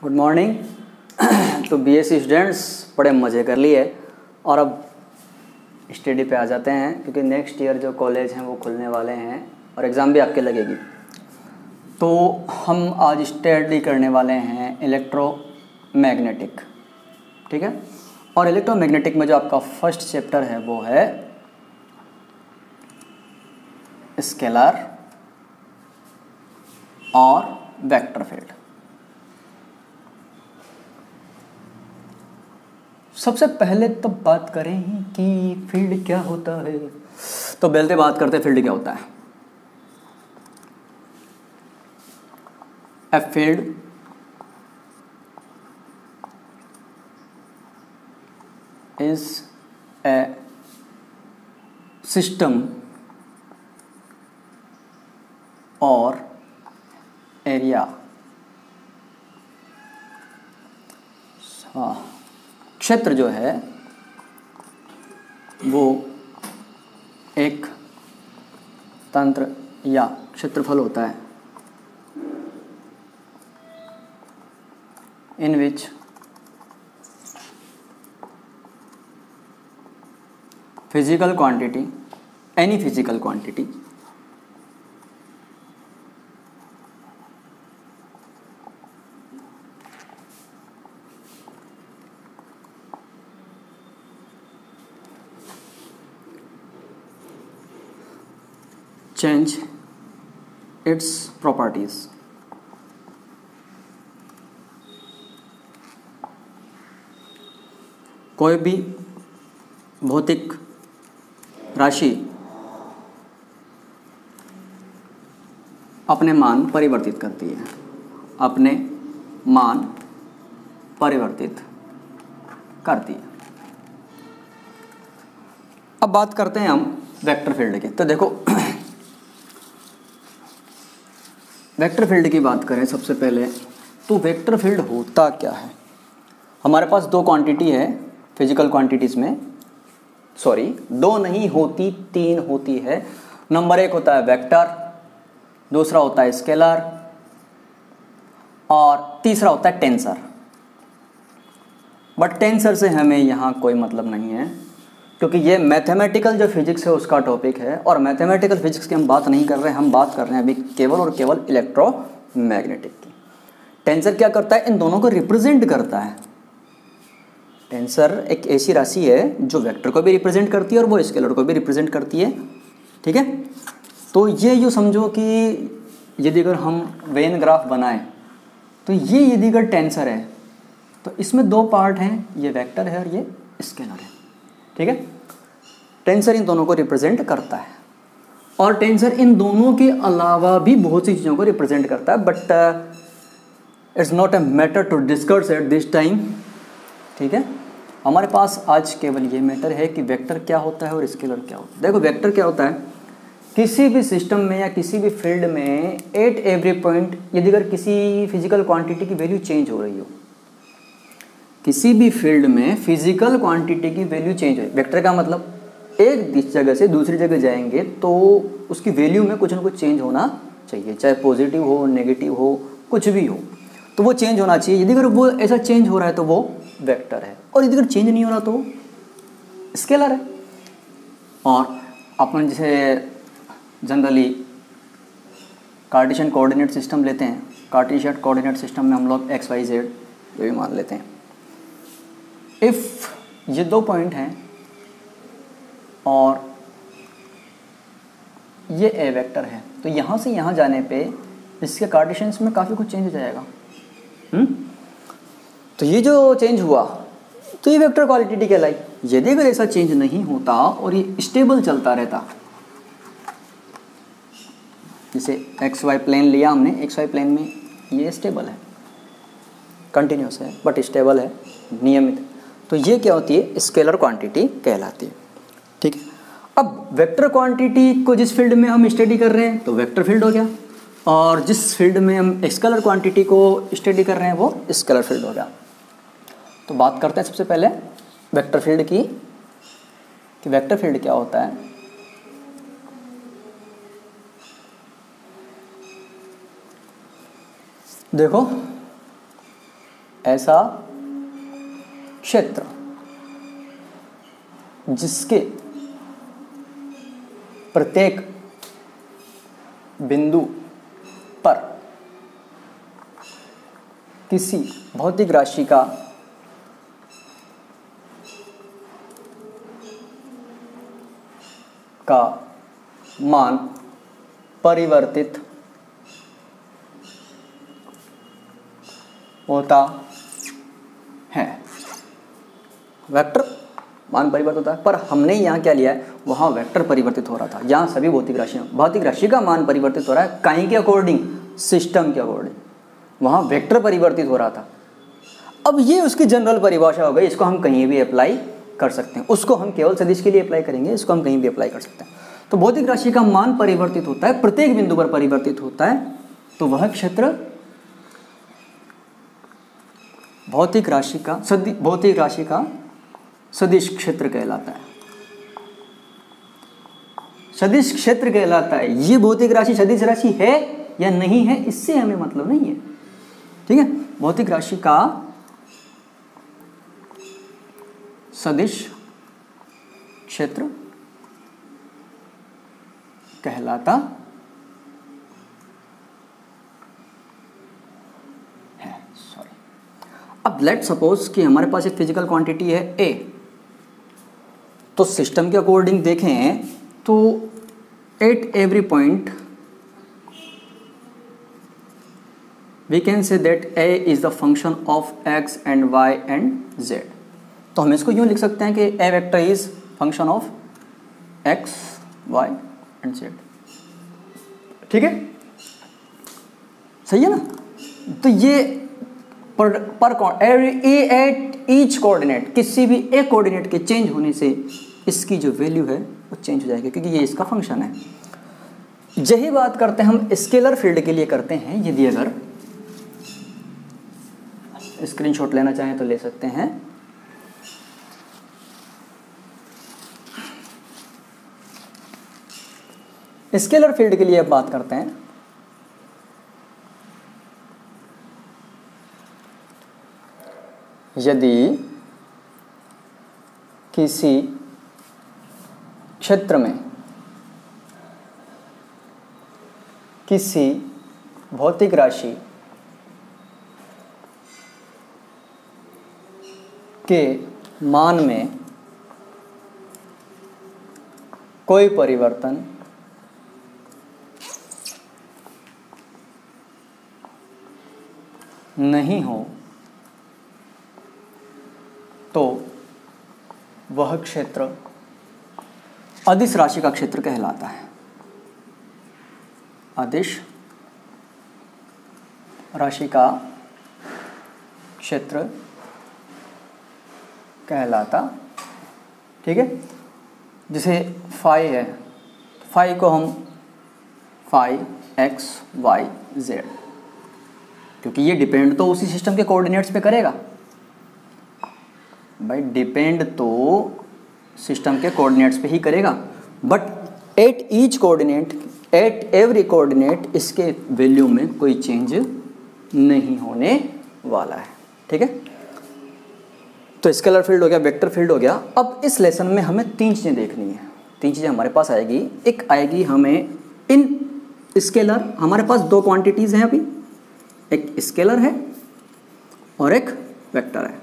Good morning. तो BSc students बड़े मज़े कर लिए और अब स्टडी पे आ जाते हैं, क्योंकि नेक्स्ट ईयर जो कॉलेज हैं वो खुलने वाले हैं और एग्ज़ाम भी आपके लगेगी। तो हम आज स्टडी करने वाले हैं इलेक्ट्रोमैग्नेटिक, ठीक है। और इलेक्ट्रोमैग्नेटिक में जो आपका फर्स्ट चैप्टर है वो है स्केलर और वेक्टर फील्ड। सबसे पहले तो बात करें कि फील्ड क्या होता है, तो पहले बात करते हैं फील्ड क्या होता है। A field is a system और एरिया, क्षेत्र जो है वो एक तंत्र या क्षेत्रफल होता है in which physical quantity, any physical quantity change its properties। कोई भी भौतिक राशि अपने मान परिवर्तित करती है, अपने मान परिवर्तित करती है। अब बात करते हैं हम वेक्टर फील्ड की। तो देखो वेक्टर फील्ड की बात करें सबसे पहले, तो वेक्टर फील्ड होता क्या है। हमारे पास दो क्वांटिटी है फिजिकल क्वांटिटीज़ में, सॉरी दो नहीं होती, तीन होती है। नंबर एक होता है वेक्टर, दूसरा होता है स्केलर और तीसरा होता है टेंसर। बट टेंसर से हमें यहाँ कोई मतलब नहीं है, क्योंकि ये मैथमेटिकल जो फिजिक्स है उसका टॉपिक है और मैथमेटिकल फिजिक्स की हम बात नहीं कर रहे हैं, हम बात कर रहे हैं अभी केवल और केवल इलेक्ट्रोमैग्नेटिक की। टेंसर क्या करता है, इन दोनों को रिप्रेजेंट करता है। टेंसर एक ऐसी राशि है जो वेक्टर को भी रिप्रेजेंट करती है और वो स्केलर को भी रिप्रेजेंट करती है, ठीक है। तो ये यूँ समझो कि यदि अगर हम वेन ग्राफ बनाएं तो ये यदि अगर टेंसर है तो इसमें दो पार्ट हैं, ये वेक्टर है और ये स्केलर है, ठीक है। टेंसर इन दोनों को रिप्रेजेंट करता है और टेंसर इन दोनों के अलावा भी बहुत सी चीज़ों को रिप्रेजेंट करता है, but it's not a matter to discuss at this time, ठीक है। हमारे पास आज केवल ये मैटर है कि वेक्टर क्या होता है और स्केलर क्या होता है। देखो वेक्टर क्या होता है, किसी भी सिस्टम में या किसी भी फील्ड में एट एवरी पॉइंट यदि अगर किसी फिजिकल क्वांटिटी की वैल्यू चेंज हो रही हो, किसी भी फील्ड में फिजिकल क्वांटिटी की वैल्यू चेंज है, वेक्टर का मतलब एक जगह से दूसरी जगह जाएंगे तो उसकी वैल्यू में कुछ ना कुछ चेंज होना चाहिए, चाहे पॉजिटिव हो नेगेटिव हो कुछ भी हो, तो वो चेंज होना चाहिए। यदि अगर वो ऐसा चेंज हो रहा है तो वो वेक्टर है, और यदि अगर चेंज नहीं हो रहा तो स्केलर है। और अपन जैसे जनरली कार्टेशियन कोऑर्डिनेट सिस्टम लेते हैं, कार्टेशियन कोऑर्डिनेट सिस्टम में हम लोग एक्स वाई जेड ये भी मान लेते हैं। इफ़ ये दो पॉइंट हैं और ये ए वेक्टर है, तो यहाँ से यहाँ जाने पे इसके कार्टेशियंस में काफ़ी कुछ चेंज हो जाएगा। तो ये जो चेंज हुआ तो ये वेक्टर क्वालिटी कहलाई। यदि अगर ऐसा चेंज नहीं होता और ये स्टेबल चलता रहता, जैसे एक्स वाई प्लेन लिया हमने, एक्स वाई प्लेन में ये स्टेबल है, कंटिन्यूस है बट स्टेबल है, नियमित, तो ये क्या होती है, स्केलर क्वांटिटी कहलाती है, ठीक है। अब वेक्टर क्वांटिटी को जिस फील्ड में हम स्टडी कर रहे हैं तो वेक्टर फील्ड हो गया, और जिस फील्ड में हम स्केलर क्वांटिटी को स्टडी कर रहे हैं वो स्केलर फील्ड हो गया। तो बात करते हैं सबसे पहले वेक्टर फील्ड की, कि वेक्टर फील्ड क्या होता है। देखो ऐसा क्षेत्र जिसके प्रत्येक बिंदु पर किसी भौतिक राशि का मान परिवर्तित होता है। वेक्टर मान परिवर्तित होता है, पर हमने यहाँ क्या लिया है, वहाँ वेक्टर परिवर्तित हो रहा था। यहाँ सभी भौतिक राशि का मान परिवर्तित हो रहा है, कहीं के अकॉर्डिंग, सिस्टम के अकॉर्डिंग। वहाँ वेक्टर परिवर्तित हो रहा था। अब ये उसकी जनरल परिभाषा हो गई, इसको हम कहीं भी अप्लाई कर सकते हैं। उसको हम केवल सदिश के लिए अप्लाई करेंगे, इसको हम कहीं भी अप्लाई कर सकते हैं। तो भौतिक राशि का मान परिवर्तित होता है, प्रत्येक बिंदु पर परिवर्तित होता है, तो वह क्षेत्र भौतिक राशि का सदिश क्षेत्र कहलाता है। सदिश क्षेत्र कहलाता है। ये भौतिक राशि सदिश राशि है या नहीं है, इससे हमें मतलब नहीं है, ठीक है। भौतिक राशि का सदिश क्षेत्र कहलाता है। सॉरी, अब लेट सपोज कि हमारे पास एक फिजिकल क्वांटिटी है ए, तो सिस्टम के अकॉर्डिंग देखें तो at every point we can say that A is the function of X and Y and Z. तो हम इसको यूँ लिख सकते हैं कि A vector is function of X Y and Z, ठीक है, सही है ना। तो ये एट ईच कोऑर्डिनेट, किसी भी एक कोऑर्डिनेट के चेंज होने से इसकी जो वैल्यू है वो चेंज हो जाएगी, क्योंकि ये इसका फंक्शन है। यही बात करते हैं हम स्केलर फील्ड के लिए करते हैं। यदि अगर स्क्रीनशॉट लेना चाहें तो ले सकते हैं। स्केलर फील्ड के लिए अब बात करते हैं। यदि किसी क्षेत्र में किसी भौतिक राशि के मान में कोई परिवर्तन नहीं हो तो वह क्षेत्र अदिश राशि का क्षेत्र कहलाता है। अदिश राशि का क्षेत्र कहलाता, ठीक है। जैसे फाई है, फाई को हम फाई एक्स वाई जेड, क्योंकि ये डिपेंड तो उसी सिस्टम के कोऑर्डिनेट्स पे करेगा भाई, डिपेंड तो सिस्टम के कोऑर्डिनेट्स पे ही करेगा। But at each coordinate, at every coordinate, इसके वैल्यू में कोई चेंज नहीं होने वाला है, ठीक है। तो स्केलर फील्ड हो गया, वेक्टर फील्ड हो गया। अब इस लेसन में हमें तीन चीज़ें देखनी है। तीन चीज़ें हमारे पास आएगी। एक आएगी हमें इन स्केलर, हमारे पास दो क्वांटिटीज़ हैं अभी, एक स्केलर है और एक वेक्टर है।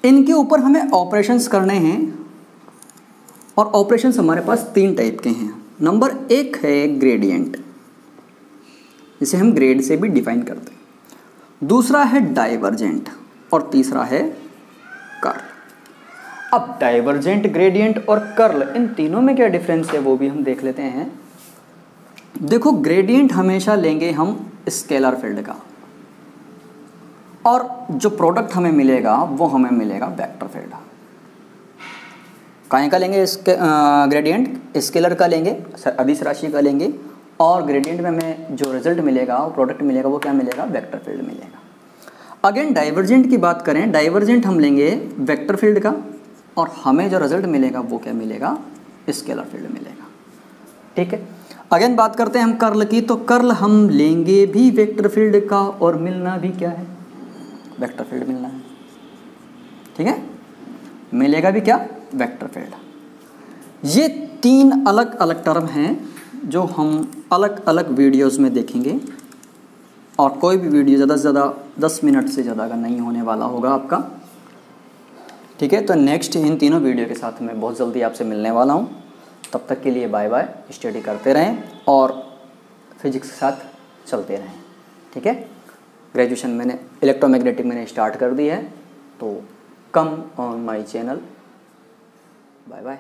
इनके ऊपर हमें ऑपरेशंस करने हैं, और ऑपरेशंस हमारे पास तीन टाइप के हैं। नंबर एक है ग्रेडियंट, जिसे हम ग्रेड से भी डिफाइन करते हैं। दूसरा है डाइवर्जेंट, और तीसरा है कर्ल। अब डाइवर्जेंट, ग्रेडियंट और कर्ल, इन तीनों में क्या डिफरेंस है वो भी हम देख लेते हैं। देखो, ग्रेडियंट हमेशा लेंगे हम स्केलर फील्ड का, और जो प्रोडक्ट हमें मिलेगा वो हमें मिलेगा वेक्टर फील्ड। कहाँ का लेंगे ग्रेडियंट? स्केलर का लेंगे, अदिश राशि का लेंगे, और ग्रेडियंट में हमें जो रिजल्ट मिलेगा, वो प्रोडक्ट मिलेगा, वो क्या मिलेगा? वेक्टर फील्ड मिलेगा। अगेन डाइवर्जेंट की बात करें, डाइवर्जेंट हम लेंगे वेक्टर फील्ड का, और हमें जो रिजल्ट मिलेगा वो क्या मिलेगा? स्केलर फील्ड मिलेगा, ठीक है। अगेन बात करते हैं हम कर्ल की, तो कर्ल हम लेंगे भी वेक्टर फील्ड का, और मिलना भी क्या है? वेक्टर फील्ड मिलना है। ठीक है, मिलेगा भी क्या, वेक्टर फील्ड। ये 3 अलग अलग टर्म हैं जो हम अलग अलग वीडियोस में देखेंगे, और कोई भी वीडियो ज़्यादा से ज़्यादा 10 मिनट से ज़्यादा का नहीं होने वाला होगा आपका। ठीक है, तो नेक्स्ट इन तीनों वीडियो के साथ मैं बहुत जल्दी आपसे मिलने वाला हूँ। तब तक के लिए बाय बाय, स्टडी करते रहें और फिजिक्स के साथ चलते रहें। ठीक है, ग्रेजुएशन मैंने इलेक्ट्रोमैग्नेटिक मैंने स्टार्ट कर दी है, तो come on my channel. Bye bye.